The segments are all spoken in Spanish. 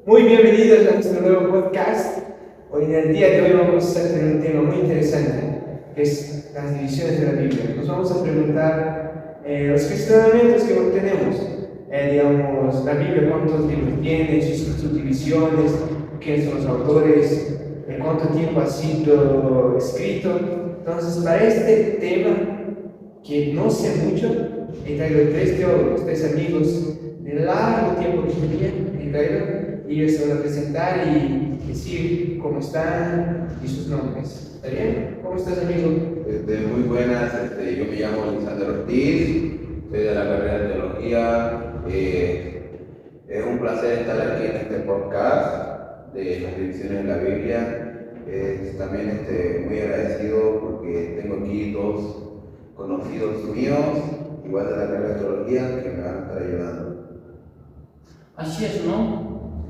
Muy bienvenidos a nuestro nuevo podcast. Hoy en el día de hoy vamos a tener un tema muy interesante, que es las divisiones de la Biblia. Nos vamos a preguntar los cuestionamientos que tenemos. Digamos, la Biblia, cuántos libros tiene, sus subdivisiones, quiénes son los autores, cuánto tiempo ha sido escrito. Entonces, para este tema, que no sé mucho, he traído tres teólogos, tres amigos de largo tiempo que he traído, y ellos se van a presentar y decir cómo están y sus nombres. ¿Está bien? ¿Cómo estás, amigo? Muy buenas, yo me llamo Lisandro Ortiz, soy de la carrera de Teología. Es un placer estar aquí en este podcast de las divisiones de la Biblia. También muy agradecido porque tengo aquí dos conocidos míos, igual de la carrera de Teología, que me van a estar ayudando. Así es, ¿no?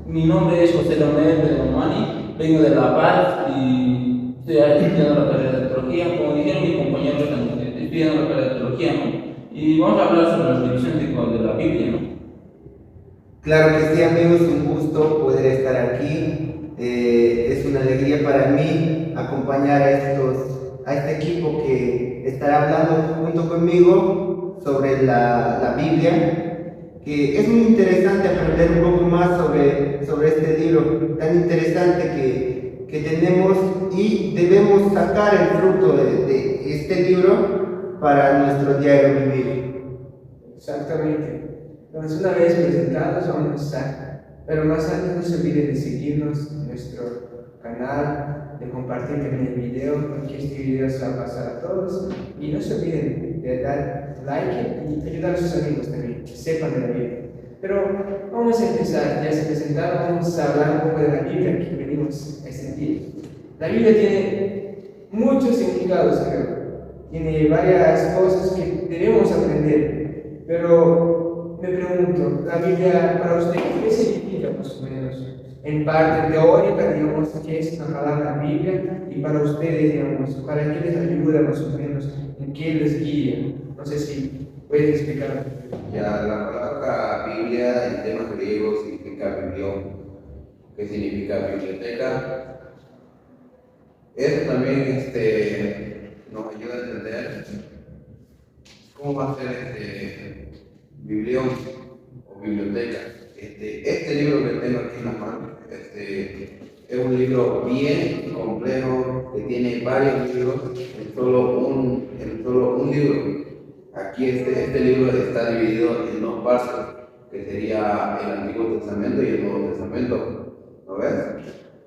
Mi nombre es José Leonel de Romani, vengo de La Paz y estoy estudiando la carrera de Teología. Como dijeron mis compañeros, estoy estudiando la carrera de Teología, ¿no? Y vamos a hablar sobre las divisiones de la Biblia, ¿no? Claro que sí, amigos, un gusto poder estar aquí. Es una alegría para mí acompañar a este equipo que estará hablando junto conmigo sobre la Biblia, que es muy interesante aprender un poco más sobre este libro tan interesante que tenemos, y debemos sacar el fruto de este libro para nuestro diario vivir. Exactamente. Entonces, una vez presentados, vamos a empezar. Pero más antes, no se olviden de seguirnos en nuestro canal, de compartir también el video, porque este video se va a pasar a todos. Y no se olviden de dar like y ayudar a sus amigos también, que sepan de la Biblia. Pero vamos a empezar, ya se presentaron, vamos a hablar un poco de la Biblia que venimos a este día. La Biblia tiene muchos significados, creo. Tiene varias cosas que debemos aprender. Pero me pregunto, la Biblia para usted, ¿qué significa más o menos? En parte teórica, digamos, ¿qué es la palabra Biblia? Y para ustedes, digamos, ¿para qué les ayuda más o menos? ¿En qué les guía? No sé si puedes explicar. Ya, la palabra Biblia en temas griegos significa biblión, que significa biblioteca. Eso también nos ayuda a entender cómo va a ser biblión o biblioteca. Este libro que tengo aquí en la mano es un libro bien complejo que tiene varios libros en solo un libro. Aquí este libro está dividido en dos partes, que sería el Antiguo Testamento y el Nuevo Testamento. ¿Lo ves?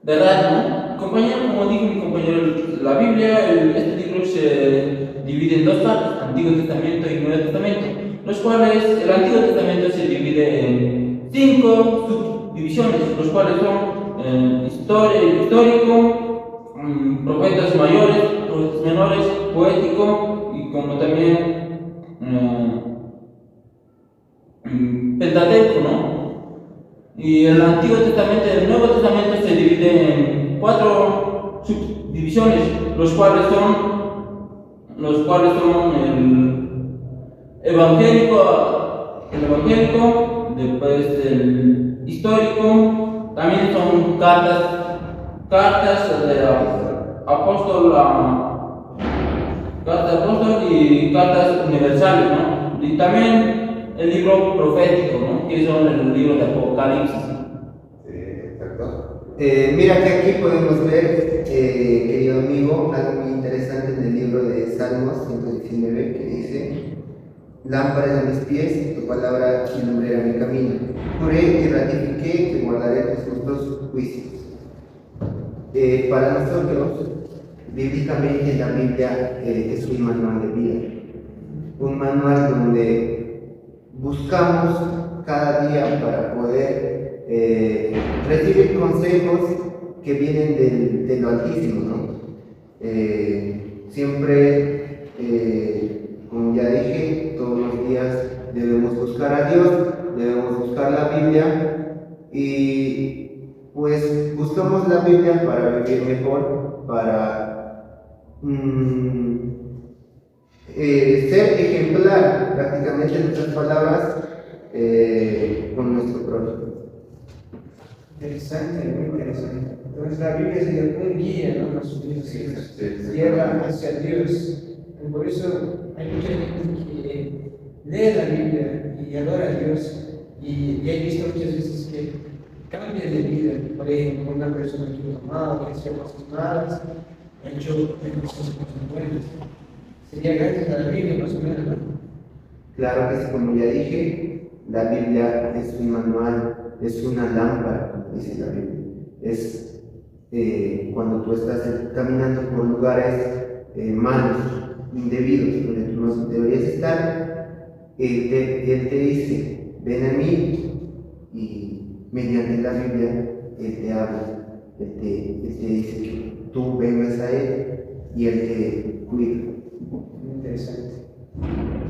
¿Verdad, no? Compañero, como dijo mi compañero, la Biblia, este libro se divide en dos partes, Antiguo Testamento y Nuevo Testamento, los cuales el Antiguo Testamento se divide en 5 subdivisiones, los cuales son histórico, profetas mayores, profetas menores, poético y como también Pentateuco, ¿no? Y el Antiguo Testamento y el Nuevo Testamento se divide en 4 subdivisiones, los cuales son el evangélico, después el histórico, también son cartas de apóstol y cartas universales, ¿no? Y también el libro profético, ¿no? Que son el libro de Apocalipsis. Sí, exacto. Mira que aquí podemos ver, querido amigo, algo muy interesante en el libro de Salmos 119, que dice: lámpara a mis pies, tu palabra y lumbrera mi camino. Juré y ratifiqué que guardaré tus justos juicios. Para nosotros, bíblicamente, la Biblia es un manual de vida, un manual donde buscamos cada día para poder recibir consejos que vienen de lo Altísimo, ¿no? Siempre, como ya dije, todos los días debemos buscar a Dios, debemos buscar la Biblia, y pues buscamos la Biblia para vivir mejor, para ser ejemplar prácticamente en nuestras palabras con nuestro prójimo. Interesante, muy interesante. Entonces la Biblia es un guía, ¿no? Más o menos, que nos Sí. lleva hacia Dios. Y por eso hay mucha gente que lee la Biblia y adora a Dios. Y he visto muchas veces que cambia de vida. Por ejemplo, una persona que ha amado, que hacía cosas malas, ha hecho cosas buenas. Sería gracias a la Biblia, más o menos, ¿no? Claro que sí, como ya dije, la Biblia es un manual, es una lámpara, como dice la Biblia. Es cuando tú estás caminando por lugares malos, indebidos, donde tú no deberías estar, Él te dice, ven a mí, y mediante la Biblia Él te habla, Él te dice que tú vengas a Él y Él te cuida. Muy interesante.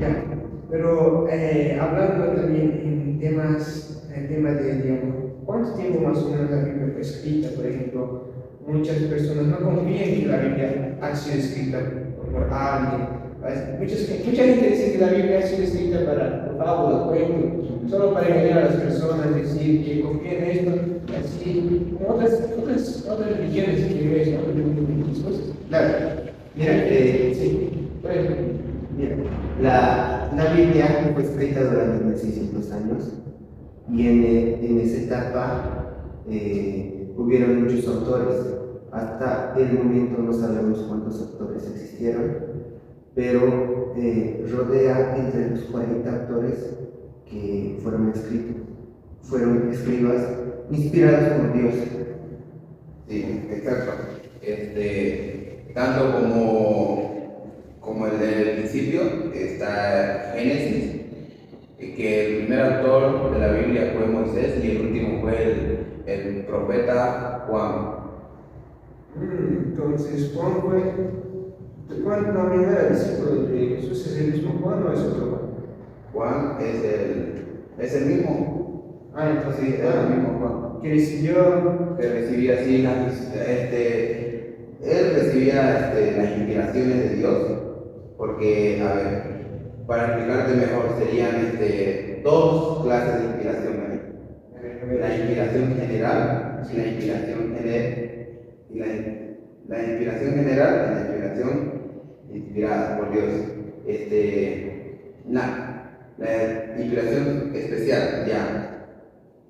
Ya, pero hablando también en temas, el tema de, digamos, ¿cuánto tiempo más o menos la Biblia fue escrita? Por ejemplo, muchas personas no confían que la Biblia ha sido escrita por alguien. Mucha gente dice que la Biblia ha sido escrita para fábulas, cuentos, solo para engañar a las personas, decir que confíen en esto, así, otras religiones que ves, ¿no? Muchas cosas. Claro, mira, Sí, bueno. mira, la Biblia fue escrita durante 1600 años y en esa etapa hubieron muchos autores. Hasta el momento no sabemos cuántos autores existieron, pero rodea entre los 40 autores que fueron escritos. Fueron escribas inspirados por Dios. Sí, exacto. Tanto como el del principio está Génesis, que el primer autor de la Biblia fue Moisés y el último fue el profeta Juan. Entonces, Juan no era discípulo de Jesús, ¿es el mismo Juan o es otro Juan? Juan es el mismo. Entonces, Sí, es el mismo Juan. que recibió. Que recibía así él recibía las inspiraciones de Dios, porque, a ver, para explicarte mejor, serían dos clases de inspiración. La inspiración general y la inspiración la inspiración general y la inspiración inspirada por Dios. La inspiración especial, ya.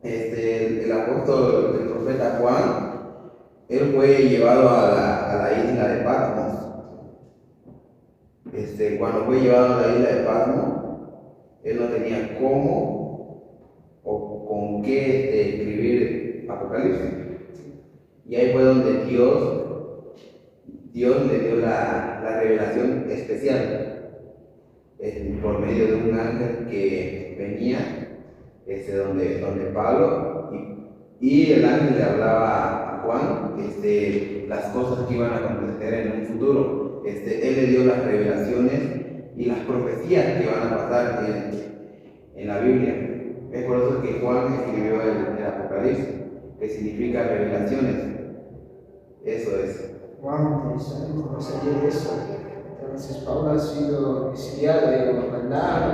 El apóstol, el profeta Juan, él fue llevado a la isla de Patmos. Cuando fue llevado a la isla de Patmos, él no tenía cómo o con qué escribir Apocalipsis. Y ahí fue donde Dios le dio la revelación especial por medio de un ángel que venía donde Pablo, y el ángel le hablaba a Juan las cosas que iban a acontecer en un futuro. Él le dio las revelaciones y las profecías que van a pasar en la Biblia. Es por eso que Juan escribió el Apocalipsis, que significa revelaciones. Eso es. Wow, interesante, no sabía eso. Entonces, Pablo ha sido exiliado, mandado,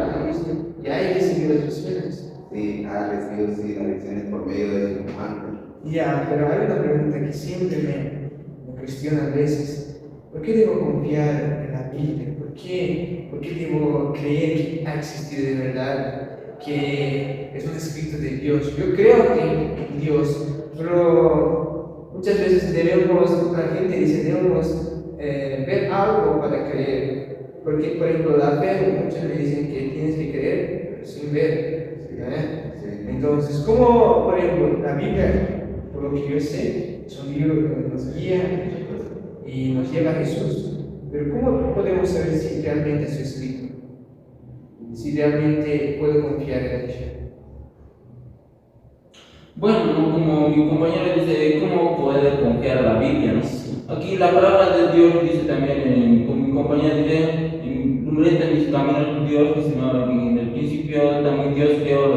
y ahí recibió las visiones. Sí, ha recibido las lecciones por medio de su ángel. Ya, pero hay una pregunta que siempre me cuestiona a veces. ¿Por qué debo confiar en la Biblia? ¿Por qué debo creer que ha existido de verdad? Que es un escrito de Dios. Yo creo que en Dios, pero muchas veces la gente dice, debemos ver algo para creer. Porque, por ejemplo, la fe, muchos me dicen que tienes que creer, pero sin ver. Sí. Entonces, ¿cómo, por ejemplo, la Biblia, por lo que yo sé, es un libro que nos guía y nos lleva a Jesús? Pero ¿cómo podemos saber si realmente es escrito? Si realmente puedo confiar en ella. Bueno, como mi compañero dice, ¿cómo poder confiar en la Biblia? ¿No? Aquí la palabra de Dios dice también, como mi compañero dice, en mis caminos Dios, dice, ¿no? En el principio también Dios creó a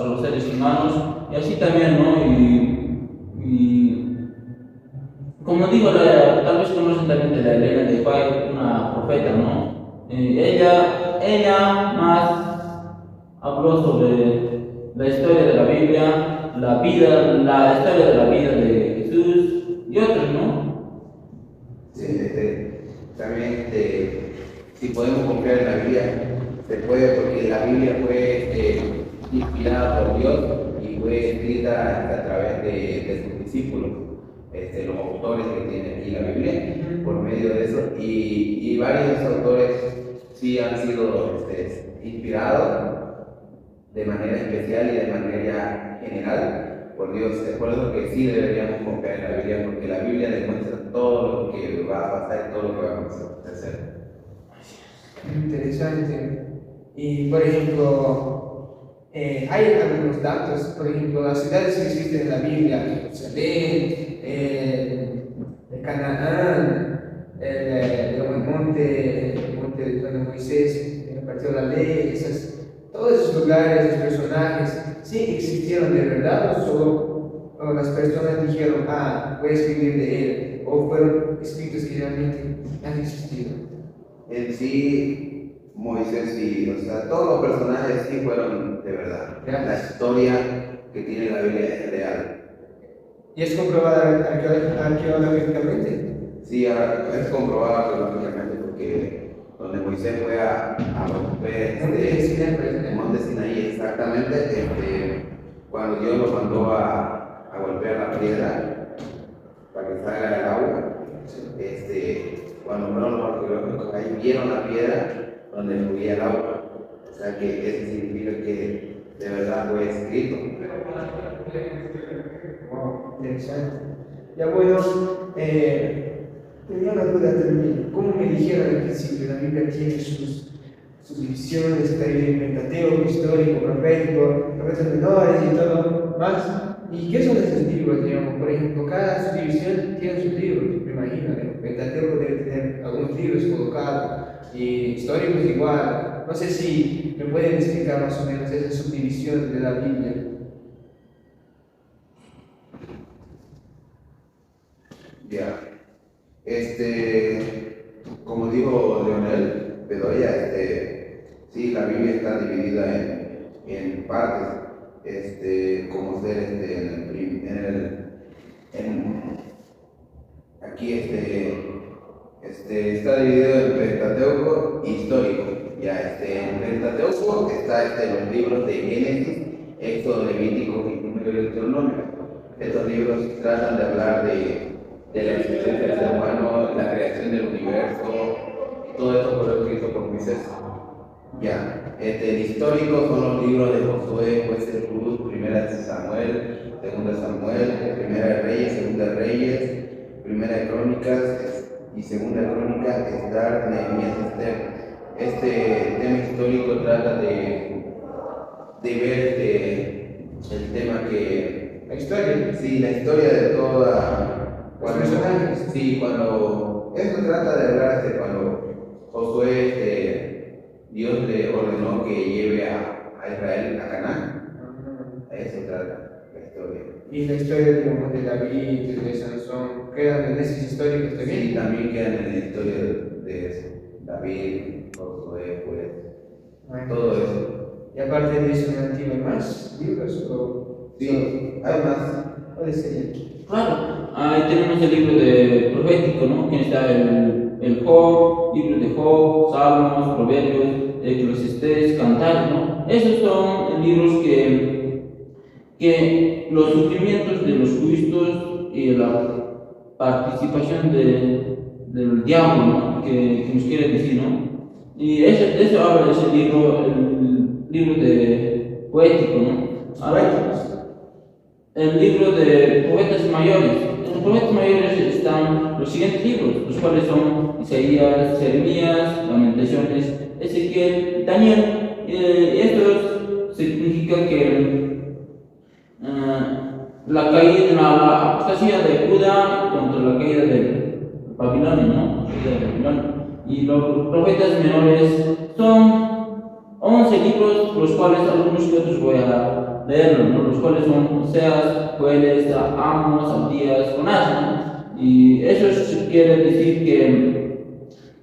los seres humanos, y así también, ¿no? Y como digo, tal vez conocen también de la Elena de White, una profeta, ¿no? Ella más habló sobre la historia de la Biblia. Biblia la vida, la historia de la vida de Jesús y otros, ¿no? Sí, también si podemos confiar en la Biblia, se puede, porque la Biblia fue inspirada por Dios y fue escrita a través de sus discípulos, los autores que tiene aquí la Biblia, por medio de eso, y varios autores sí han sido inspirados de manera especial y de manera general por Dios. Es por eso que sí deberíamos confiar en la Biblia, porque la Biblia demuestra todo lo que va a pasar y todo lo que va a acontecer. Interesante. Y por ejemplo, hay algunos datos, por ejemplo, las ciudades que existen en la Biblia, Jerusalén, Canaán, el monte donde Moisés impartió la ley, todos esos lugares, esos personajes, ¿sí existieron de verdad o solo las personas dijeron, voy a escribir de él, o fueron escritos que realmente han existido? En sí, Moisés y, todos los personajes sí fueron de verdad. La historia que tiene la Biblia es real. ¿Y es comprobada arqueológicamente? Sí, es comprobada arqueológicamente porque donde Moisés fue a romper Monte Sinaí, exactamente, cuando Dios lo mandó a golpear la piedra para que salga el agua, cuando fueron los arqueológicos ahí vieron la piedra donde fluía el agua. O sea que eso significa que de verdad fue escrito. Wow, interesante. Ya bueno, tenía una duda también. Como me dijeron al principio, la Biblia tiene sus divisiones, está ahí el Pentateuco, histórico, profético, profetas menores y todo más. ¿Y qué son esos libros, digamos? Por ejemplo, cada subdivisión tiene sus libros, me imagino. El Pentateuco debe tener algunos libros colocados, y históricos igual. No sé si me pueden explicar más o menos esas subdivisiones de la Biblia. Ya. Como dijo Leonel Bedoya, sí, la Biblia está dividida en partes, como ser aquí está dividido en Pentateuco histórico. Ya, en Pentateuco está los libros de Génesis, Éxodo, Levítico, Número y Deuteronomio. Estos libros tratan de hablar de la existencia del ser humano, la creación del universo, y todo esto fue escrito por Moisés. Ya, el histórico son los libros de Josué, Jueces, Ruth, Primera de Samuel, Segunda de Samuel, Primera de Reyes, Segunda de Reyes, Primera de Crónicas y Segunda de Crónicas, Esdras, Nehemías, Esther. Este tema histórico trata de ver el tema que... La historia. Sí, la historia de toda... Los personajes. Sí, cuando... Esto trata de hablar cuando Josué, Dios le ordenó que lleve a Israel a Canaán. A eso trata la historia. Y la historia, digamos, de David, de Sansón, ¿quedan en esos históricos también? Sí, también quedan en la historia de eso. David, Josué, pues, todo eso. Y aparte de eso, ¿en el antiguo hay más libros? ¿O Sí, hay más. ¿Cuál sería? Claro, ahí tenemos el libro de profético, ¿no? Que está el Job, libro de Job, Salmos, Proverbios, Eclesiastés, Cantares, ¿no? Esos son libros que los sufrimientos de los justos y la participación del diablo, ¿no? que nos quiere decir, ¿no? Y eso habla ese libro, el libro de poético, ¿no? Ahora, el libro de poetas mayores. En los poetas mayores están los siguientes libros, los cuales son Isaías, Jeremías, Lamentaciones, Ezequiel, Daniel. Esto significa que la caída, la apostasía de Judá contra la caída de Babilonia, ¿no? Y los profetas menores son 11 libros, los cuales algunos que otros voy a leerlos, ¿no? Los cuales son Oseas, Joeles, Amos, Abdías, Jonás, ¿no? Y eso quiere decir que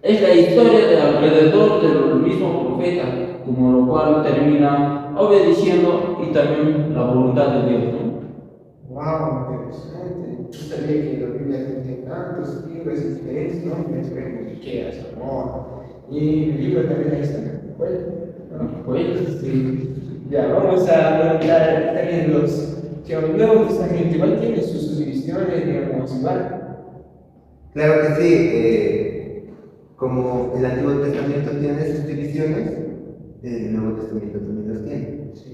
es la historia de alrededor del mismo profeta, como lo cual termina obedeciendo y también la voluntad de Dios, ¿no? Wow, interesante. No sabía que la Biblia tiene tantos libros diferentes, ¿no? Me esperé Miqueas, Amor. Y el libro también ahí está. Pues, Sí. Ya, vamos a preguntar también que el Nuevo Testamento igual tiene sus divisiones, digamos, igual. Claro que sí, como el Antiguo Testamento tiene sus divisiones, el Nuevo Testamento también los tiene. Sí.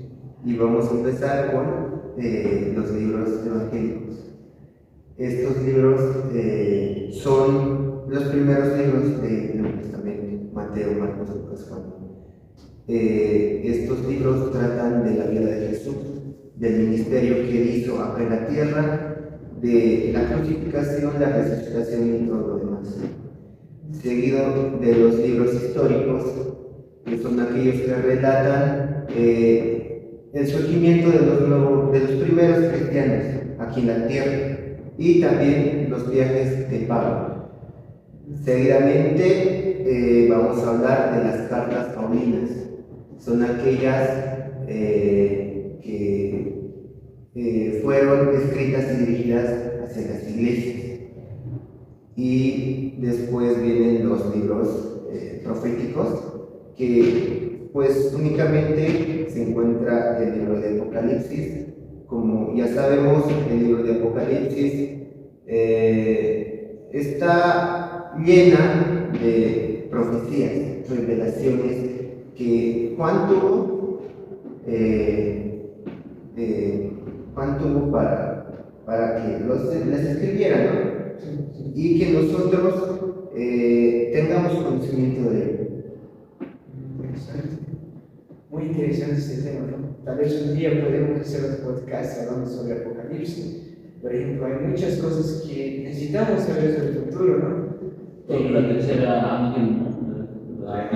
Y vamos a empezar con los libros evangélicos. Estos libros son los primeros libros del Nuevo Testamento: Mateo, Marcos, Lucas, Juan. Estos libros tratan de la vida de Jesús, del ministerio que él hizo acá en la tierra, de la crucificación, la resucitación y todo lo demás. Seguido de los libros históricos, que son aquellos que relatan el surgimiento de los primeros cristianos aquí en la tierra y también los viajes de Pablo. Seguidamente vamos a hablar de las cartas paulinas. Son aquellas que fueron escritas y dirigidas hacia las iglesias. Y después vienen los libros proféticos, que pues únicamente se encuentra el libro de Apocalipsis. Como ya sabemos, el libro de Apocalipsis está llena de profecías, revelaciones que Juan tuvo para que las escribiera, ¿no? Y que nosotros tengamos conocimiento de él. Interesante. Muy interesante este tema, ¿no? Tal vez un día podemos hacer otro podcast hablando sobre Apocalipsis. Por ejemplo, hay muchas cosas que necesitamos saber sobre el futuro, ¿no? la tercera ángel, ¿no? La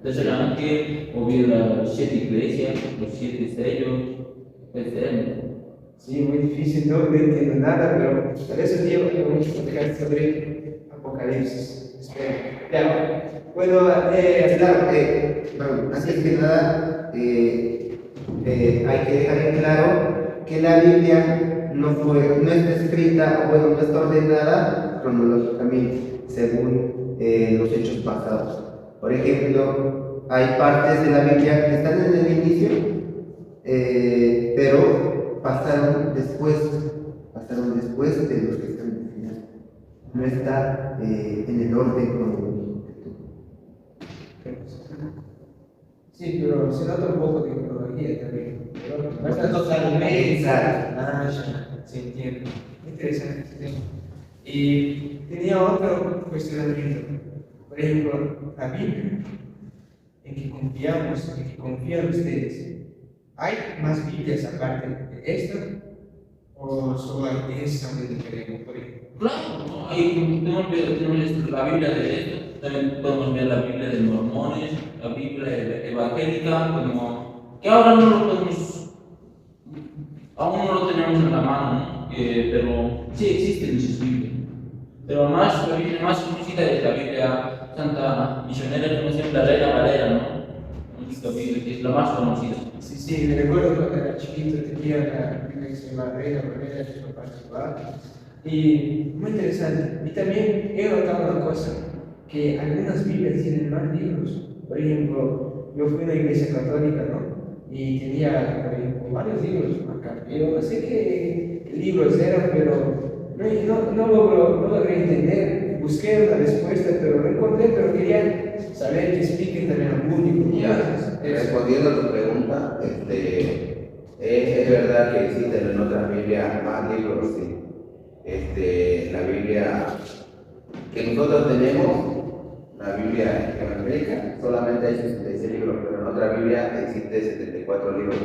tercera ángel, o bien las 7 iglesias, los 7 sellos, etc. Sí, muy difícil, no entiendo nada, pero tal vez un día podemos podcast sobre Apocalipsis. Espero. Ya, bueno, Claro, antes que nada, hay que dejar en claro que la Biblia no está escrita, o bueno, no está ordenada cronológicamente, según los hechos pasados. Por ejemplo, hay partes de la Biblia que están en el inicio, pero pasaron después de los que están en el final. No está en el orden cronológico. sí, pero se nota un poco de cronología también. No está totalmente. Exacto. Ah, ya, sí, entiendo. Interesante este tema. Y tenía otro cuestionamiento. Por ejemplo, la Biblia, en que confiamos, en que confían ustedes. ¿Hay más Biblias aparte de esta? ¿O solo hay esa donde queremos? Por ejemplo. Claro, ¿no? Ahí tenemos la Biblia de esto, también podemos ver la Biblia de mormones, la Biblia evangélica, como que ahora no lo podemos, aún no lo tenemos en la mano, ¿no? Pero sí existen esas Biblias. Pero más, la Biblia más conocida es la Biblia Santa Misionera, como siempre, la Reina Valera, ¿no? La Biblia que es la más conocida. Sí, sí, me recuerdo cuando era chiquito tenía la Biblia que se llama Reina Valera, yo participaba. Y muy interesante. Y también he notado una cosa, que algunas Biblias tienen más libros. Por ejemplo, yo fui a una iglesia católica, ¿no? Y tenía, por ejemplo, varios libros acá. Yo no sé qué libros eran, pero no logré entender. Busqué una respuesta, pero no encontré, pero quería saber que expliquen también al público. Ya, respondiendo a tu pregunta, es verdad que existen en otras Biblias más libros, sí. La Biblia que nosotros tenemos, la Biblia evangélica, solamente hay 66 libros, pero en otra Biblia existe 74 libros.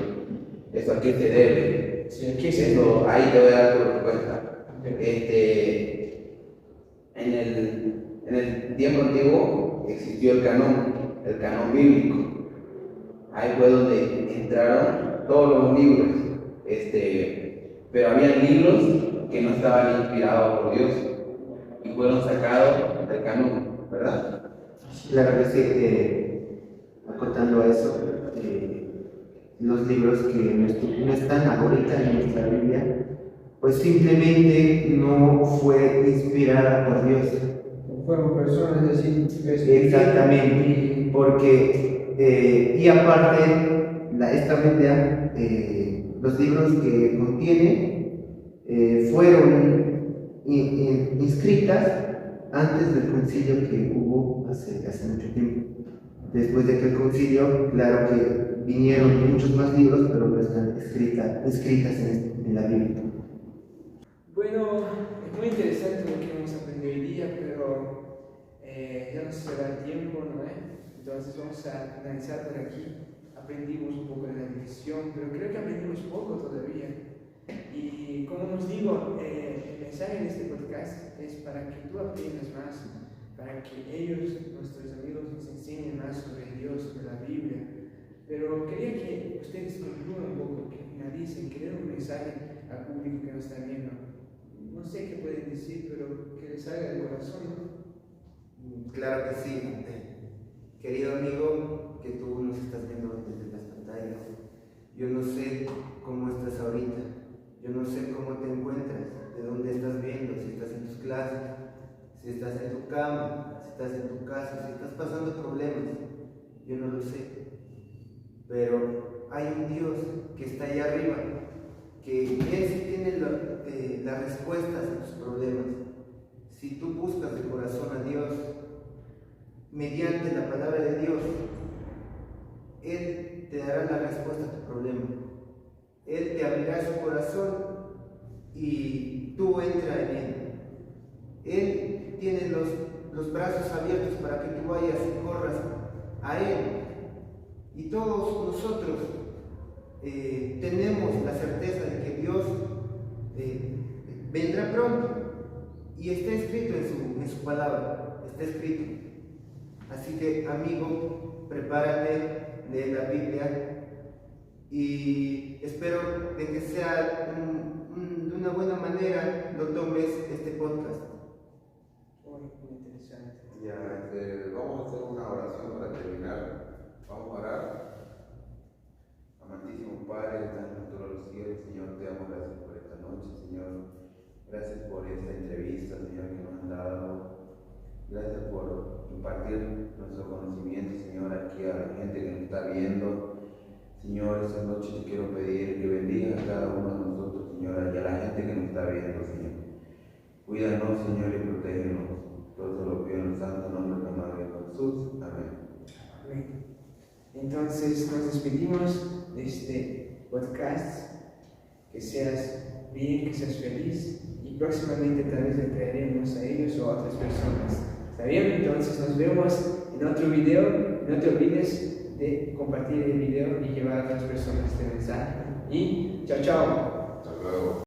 ¿Eso a qué se debe? Sí, aquí se Eso, ahí te voy a dar tu respuesta. En el tiempo antiguo existió el canon bíblico. Ahí fue donde entraron todos los libros, pero había libros que no estaban inspirados por Dios y fueron sacados del canon, ¿verdad? Claro que sí, acotando a eso, los libros que no están ahorita en nuestra Biblia, pues simplemente no fue inspirada por Dios. Fueron personas así. Exactamente, porque, y aparte, esta Biblia, los libros que contiene fueron inscritas antes del concilio que hubo hace mucho tiempo. Después de aquel concilio, claro que vinieron muchos más libros, pero no están escritas en la Biblia. Bueno, es muy interesante lo que hemos aprendido hoy día, pero ya nos será el tiempo, ¿no? Entonces vamos a finalizar por aquí. Aprendimos un poco de la religión, pero creo que aprendimos poco todavía. Y como os digo, el mensaje de este podcast es para que tú aprendas más, para que ellos, nuestros amigos, nos enseñen más sobre Dios, sobre la Biblia. Pero quería que ustedes concluyan un poco, que finalicen, que den un mensaje al público que nos está viendo. No sé qué pueden decir, pero que les salga del corazón, ¿no? Claro que sí. Querido amigo, que tú nos estás viendo desde las pantallas, yo no sé cómo estás ahorita, yo no sé cómo te encuentras, de dónde estás viendo, si estás en tus clases, si estás en tu cama, si estás en tu casa, si estás pasando problemas, yo no lo sé. Pero hay un Dios que está allá arriba, que Él sí tiene las respuestas a tus problemas. Si tú buscas de corazón a Dios, mediante la palabra de Dios, Él te dará la respuesta a tu problema. Él te abrirá su corazón y tú entra en Él. Él tiene los brazos abiertos para que tú vayas y corras a Él. Y todos nosotros tenemos la certeza de que Dios vendrá pronto. Y está escrito en su palabra, está escrito. Así que, amigo, prepárate, lee la Biblia y espero de que sea de una buena manera lo tomes este podcast. Muy interesante. Ya, vamos a hacer una oración para terminar. Vamos a orar. Amantísimo Padre, estás en todos los cielos, Señor, te damos gracias por esta noche, Señor. Gracias por esta entrevista, Señor, que nos han dado. Gracias por impartir nuestro conocimiento, Señor, aquí a la gente que nos está viendo. Señor, esta noche te quiero pedir que bendiga a cada uno de nosotros, Señor, y a la gente que nos está viendo, Señor. Cuídanos, Señor, y protégenos. Todo se lo pido en el santo nombre de nuestro Señor Jesús. Amén. Amén. Entonces nos despedimos de este podcast. Que seas bien, que seas feliz y próximamente tal vez le traeremos a ellos o a otras personas. ¿Está bien? Entonces nos vemos en otro video. No te olvides de compartir el video y llevar a otras personas este mensaje. Y chao, chao. Hasta luego.